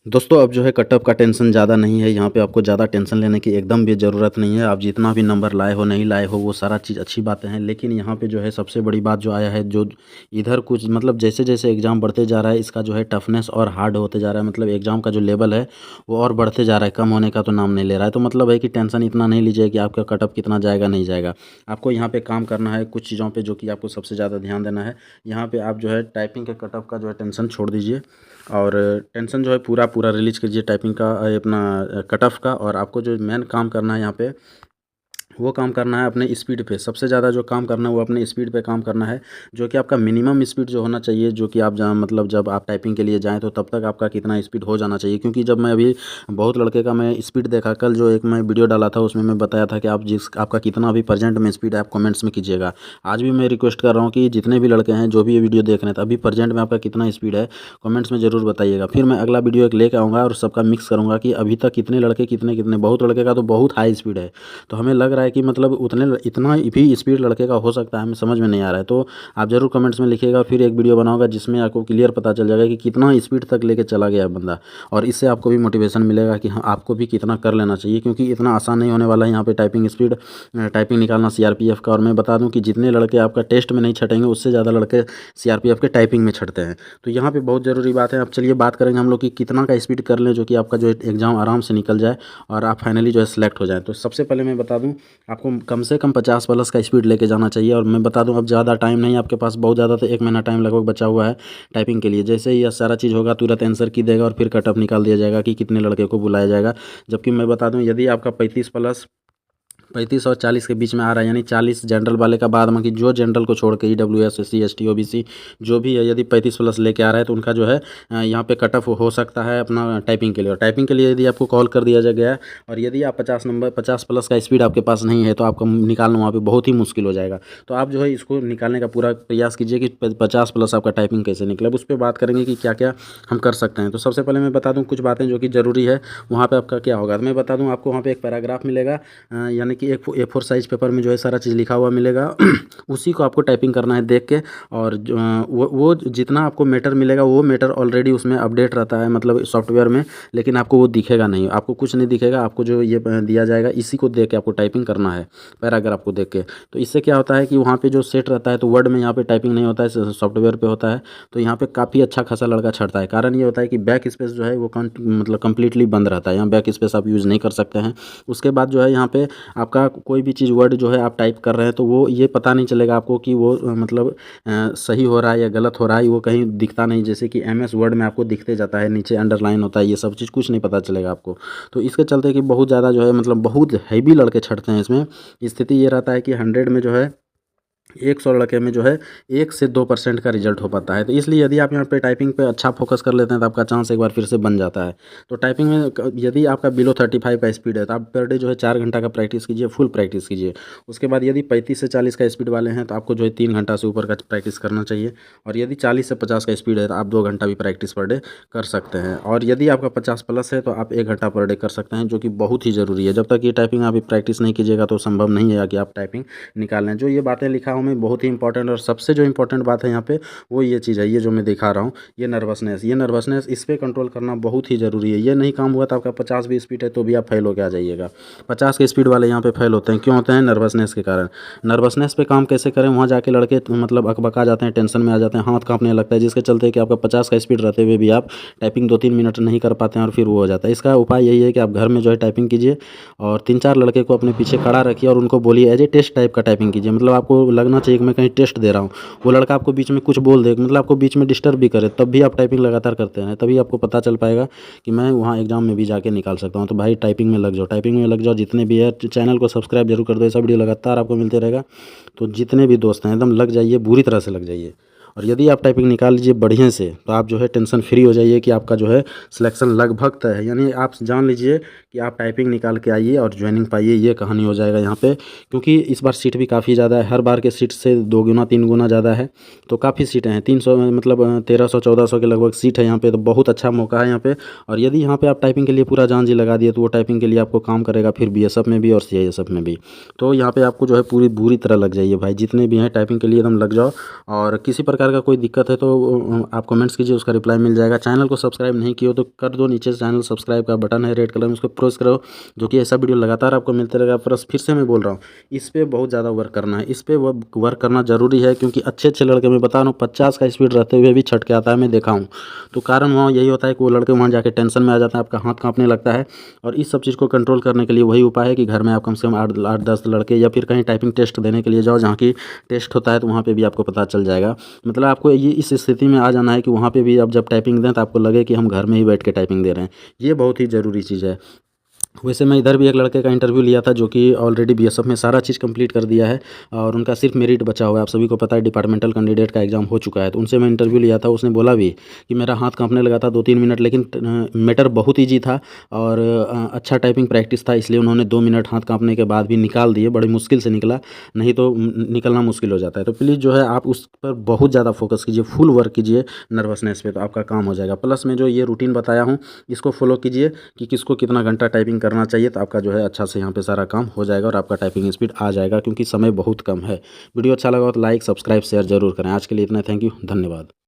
दोस्तों अब जो है कटअप का टेंशन ज़्यादा नहीं है। यहाँ पे आपको ज़्यादा टेंशन लेने की एकदम भी ज़रूरत नहीं है। आप जितना भी नंबर लाए हो नहीं लाए हो वो सारा चीज़ अच्छी बातें हैं, लेकिन यहाँ पे जो है सबसे बड़ी बात जो आया है, जो इधर कुछ मतलब जैसे जैसे एग्ज़ाम बढ़ते जा रहा है इसका जो है टफनेस और हार्ड होते जा रहा है। मतलब एग्ज़ाम का जो लेवल है वो और बढ़ते जा रहा है, कम होने का तो नाम नहीं ले रहा है। तो मतलब है कि टेंशन इतना नहीं लीजिए कि आपका कटअप कितना जाएगा नहीं जाएगा। आपको यहाँ पे काम करना है कुछ चीज़ों पे जो कि आपको सबसे ज़्यादा ध्यान देना है। यहाँ पे आप जो है टाइपिंग के कटअप का जो है टेंशन छोड़ दीजिए और टेंशन जो है पूरा पूरा रिलीज कीजिए टाइपिंग का अपना कट ऑफ का। और आपको जो मेन काम करना है यहाँ पे वो काम करना है अपने स्पीड पे। सबसे ज़्यादा जो काम करना है वो अपने स्पीड पे काम करना है, जो कि आपका मिनिमम स्पीड जो होना चाहिए, जो कि आप जहाँ मतलब जब आप टाइपिंग के लिए जाएँ तो तब तक आपका कितना स्पीड हो जाना चाहिए। क्योंकि जब मैं अभी बहुत लड़के का मैं स्पीड देखा, कल जो एक मैं वीडियो डाला था उसमें मैं बताया था कि आप आपका कितना अभी प्रेजेंट में स्पीड है आप कमेंट्स में कीजिएगा। आज भी मैं रिक्वेस्ट कर रहा हूँ कि जितने भी लड़के हैं जो भी ये वीडियो देख रहे हैं तो अभी प्रेजेंट में आपका कितना स्पीड है कमेंट्स में ज़रूर बताइएगा। फिर मैं अगला वीडियो एक लेकर आऊँगा और सबका मिक्स करूँगा कि अभी तक कितने लड़के कितने कितने, बहुत लड़के का तो बहुत हाई स्पीड है। तो हमें लग रहा है कि मतलब उतने इतना भी स्पीड लड़के का हो सकता है, हमें समझ में नहीं आ रहा है। तो आप ज़रूर कमेंट्स में लिखिएगा, फिर एक वीडियो बनाऊंगा जिसमें आपको क्लियर पता चल जाएगा कि कितना स्पीड तक लेके चला गया है बंदा। और इससे आपको भी मोटिवेशन मिलेगा कि हाँ आपको भी कितना कर लेना चाहिए, क्योंकि इतना आसान नहीं होने वाला है यहाँ पे टाइपिंग स्पीड टाइपिंग निकालना सीआरपीएफ का। और मैं बता दूं कि जितने लड़के आपका टेस्ट में नहीं छटेंगे उससे ज़्यादा लड़के सीआरपीएफ के टाइपिंग में छटते हैं। तो यहाँ पे बहुत ज़रूरी बात है। अब चलिए बात करेंगे हम लोग कि कितना का स्पीड कर लें जो कि आपका जो एग्ज़ाम आराम से निकल जाए और आप फाइनली जो है सिलेक्ट हो जाए। तो सबसे पहले मैं बता दूं आपको कम से कम 50 प्लस का स्पीड लेके जाना चाहिए। और मैं बता दूं अब ज़्यादा टाइम नहीं आपके पास, बहुत ज़्यादा तो 1 महीना टाइम लगभग बचा हुआ है टाइपिंग के लिए। जैसे ही यह सारा चीज़ होगा तुरंत आंसर की देगा और फिर कटअप निकाल दिया जाएगा कि कितने लड़के को बुलाया जाएगा। जबकि मैं बता दूं यदि आपका 35 और 40 के बीच में आ रहा है, यानी 40 जनरल वाले का बाद में कि जो जनरल को छोड़ के ईडब्ल्यूएस एससी एसटी ओबीसी जो भी है, यदि 35 प्लस लेके आ रहा है तो उनका जो है यहाँ पे कट ऑफ हो सकता है अपना टाइपिंग के लिए। और टाइपिंग के लिए यदि आपको कॉल कर दिया गया और यदि आप 50 प्लस का स्पीड आपके पास नहीं है तो आपका निकालना वहाँ पे बहुत ही मुश्किल हो जाएगा। तो आप जो है इसको निकालने का पूरा प्रयास कीजिए कि 50 प्लस आपका टाइपिंग कैसे निकले। अब उस पर बात करेंगे कि क्या क्या हम कर सकते हैं। तो सबसे पहले मैं बता दूँ कुछ बातें जो कि ज़रूरी है वहाँ पर आपका क्या होगा। तो मैं बता दूँ आपको वहाँ पर एक पैराग्राफ मिलेगा, यानी कि एक A4 साइज़ पेपर में जो है सारा चीज़ लिखा हुआ मिलेगा उसी को आपको टाइपिंग करना है देख के। और वो जितना आपको मैटर मिलेगा वो मैटर ऑलरेडी उसमें अपडेट रहता है मतलब सॉफ्टवेयर में, लेकिन आपको वो दिखेगा नहीं, आपको कुछ नहीं दिखेगा। आपको जो ये दिया जाएगा इसी को देख के आपको टाइपिंग करना है पैराग्राफ को देख के। तो इससे क्या होता है कि वहाँ पे जो सेट रहता है तो वर्ड में यहाँ पे टाइपिंग नहीं होता है, सॉफ्टवेयर पे होता है। तो यहाँ पे काफ़ी अच्छा खासा लड़का छड़ता है। कारण ये होता है कि बैक स्पेस जो है वो मतलब कंप्लीटली बंद रहता है, यहाँ बैक स्पेस आप यूज़ नहीं कर सकते हैं। उसके बाद जो है यहाँ पे आपका कोई भी चीज़ वर्ड जो है आप टाइप कर रहे हैं तो वो ये पता नहीं चलेगा आपको कि वो मतलब सही हो रहा है या गलत हो रहा है, वो कहीं दिखता नहीं। जैसे कि एमएस वर्ड में आपको दिखते जाता है नीचे अंडरलाइन होता है, ये सब चीज़ कुछ नहीं पता चलेगा आपको। तो इसके चलते कि बहुत ज़्यादा जो है मतलब बहुत हैवी लड़के छटते हैं इसमें। स्थिति ये रहता है कि 100 में जो है 100 लड़के में जो है 1 से 2% का रिजल्ट हो पाता है। तो इसलिए यदि आप यहाँ पे टाइपिंग पे अच्छा फोकस कर लेते हैं तो आपका चांस एक बार फिर से बन जाता है। तो टाइपिंग में यदि आपका बिलो 35 का स्पीड है तो आप पर डे जो है 4 घंटा का प्रैक्टिस कीजिए, फुल प्रैक्टिस कीजिए। उसके बाद यदि 35 से 40 का स्पीड वाले हैं तो आपको जो है 3 घंटा से ऊपर का प्रैक्टिस करना चाहिए। और यदि 40 से 50 का स्पीड है तो आप 2 घंटा भी प्रैक्टिस पर डे कर सकते हैं। और यदि आपका 50 प्लस है तो आप 1 घंटा पर डे कर सकते हैं, जो कि बहुत ही ज़रूरी है। जब तक ये टाइपिंग आप प्रैक्टिस नहीं कीजिएगा तो संभव नहीं है कि आप टाइपिंग निकाल लें। जो ये बातें लिखा हूँ मैं बहुत ही इंपॉर्टेंट, और सबसे जो इंपॉर्टेंट बात है यहाँ पे वो ये चीज़ है, ये जो मैं दिखा रहा हूँ ये नर्वसनेस इस पे कंट्रोल करना बहुत ही ज़रूरी है। ये नहीं काम हुआ तो आपका 50 भी स्पीड है तो भी आप फेल होकर आ जाइएगा। 50 के स्पीड वाले यहाँ पे फेल होते हैं, क्यों होते हैं? नर्वसनेस के कारण। नर्वसनेस पे काम कैसे करें? वहाँ जाके लड़के मतलब अकबका जाते हैं, टेंशन में आ जाते हैं, हाथ कांपने लगता है, जिसके चलते कि आपका 50 का स्पीड रहते हुए भी आप टाइपिंग 2-3 मिनट नहीं कर पाते हैं और फिर वो हो जाता है। इसका उपाय यही है कि आप घर में जो है टाइपिंग कीजिए और 3-4 लड़के को अपने पीछे खड़ा रखिए और उनको बोलिए एज ए टेस्ट टाइप का टाइपिंग कीजिए। मतलब आपको लगना चाहिए कि मैं कहीं टेस्ट दे रहा हूँ। वो लड़का आपको बीच में कुछ बोल दे, मतलब आपको बीच में डिस्टर्ब भी करे, तब भी आप टाइपिंग लगातार करते हैं, तभी आपको पता चल पाएगा कि मैं वहाँ एग्जाम में भी जाके निकाल सकता हूँ। तो भाई टाइपिंग में लग जाओ, टाइपिंग में लग जाओ। जितने भी है चैनल को सब्सक्राइब जरूर कर दो, ऐसा वीडियो लगातार आपको मिलते रहेगा। तो जितने भी दोस्त हैं एकदम लग जाइए, बुरी तरह से लग जाइए। और यदि आप टाइपिंग निकाल लीजिए बढ़िया से तो आप जो है टेंशन फ्री हो जाइए कि आपका जो है सिलेक्शन लगभग तय है। यानी आप जान लीजिए कि आप टाइपिंग निकाल के आइए और ज्वाइनिंग पाइए, ये कहानी हो जाएगा यहाँ पे। क्योंकि इस बार सीट भी काफ़ी ज़्यादा है, हर बार के सीट से 2 गुना 3 गुना ज़्यादा है। तो काफ़ी सीटें हैं, 300 मतलब 1300-1400 के लगभग सीट है यहाँ पे। तो बहुत अच्छा मौका है यहाँ पे। और यदि यहाँ पे आप टाइपिंग के लिए पूरा जान जी लगा दिए तो वो टाइपिंग के लिए आपको काम करेगा फिर बीएसएफ में भी और सीआईएसएफ में भी। तो यहाँ पे आपको जो है पूरी बुरी तरह लग जाइए भाई, जितने भी हैं टाइपिंग के लिए एकदम लग जाओ। और किसी प्रकार प्रकार का कोई दिक्कत है तो आप कमेंट्स कीजिए, उसका रिप्लाई मिल जाएगा। चैनल को सब्सक्राइब नहीं किए हो तो कर दो, नीचे चैनल सब्सक्राइब का बटन है रेड कलर में, उसको प्रेस करो, जो कि ऐसा वीडियो लगातार आपको मिलते रहेगा। प्लस फिर से मैं बोल रहा हूँ, इस पर बहुत ज़्यादा वर्क करना है, इस पर वर्क करना ज़रूरी है, क्योंकि अच्छे अच्छे लड़के, मैं बता रहा हूँ 50 का स्पीड रहते हुए भी छट के आता है, मैं देखा हूँ। तो कारण वहाँ यही होता है कि वो लड़के वहाँ जाके टेंशन में आ जाते हैं, आपका हाथ कांपने लगता है। और इस सब चीज़ को कंट्रोल करने के लिए वही उपाय है कि घर में आप कम से कम 8-10 लड़के, या फिर कहीं टाइपिंग टेस्ट देने के लिए जाओ, जहाँ की टेस्ट होता है, तो वहाँ पे भी आपको पता चल जाएगा। मतलब आपको ये इस स्थिति में आ जाना है कि वहाँ पे भी आप जब टाइपिंग दें तो आपको लगे कि हम घर में ही बैठ के टाइपिंग दे रहे हैं। ये बहुत ही ज़रूरी चीज़ है। वैसे मैं इधर भी एक लड़के का इंटरव्यू लिया था, जो कि ऑलरेडी बीएसएफ में सारा चीज़ कंप्लीट कर दिया है और उनका सिर्फ मेरिट बचा हुआ है। आप सभी को पता है डिपार्टमेंटल कैंडिडेट का एग्ज़ाम हो चुका है। तो उनसे मैं इंटरव्यू लिया था, उसने बोला भी कि मेरा हाथ कांपने लगा था 2-3 मिनट, लेकिन मैटर बहुत ईजी था और अच्छा टाइपिंग प्रैक्टिस था, इसलिए उन्होंने 2 मिनट हाथ कांपने के बाद भी निकाल दिए। बड़ी मुश्किल से निकला, नहीं तो निकलना मुश्किल हो जाता है। तो प्लीज़ जो है आप उस पर बहुत ज़्यादा फोकस कीजिए, फुल वर्क कीजिए नर्वसनेस पे, तो आपका काम हो जाएगा। प्लस मैं जो ये रूटीन बताया हूँ, इसको फॉलो कीजिए कि किसको कितना घंटा टाइपिंग करना चाहिए, तो आपका जो है अच्छा से यहाँ पे सारा काम हो जाएगा और आपका टाइपिंग स्पीड आ जाएगा, क्योंकि समय बहुत कम है। वीडियो अच्छा लगा हो तो लाइक, सब्सक्राइब, शेयर जरूर करें। आज के लिए इतना, थैंक यू, धन्यवाद।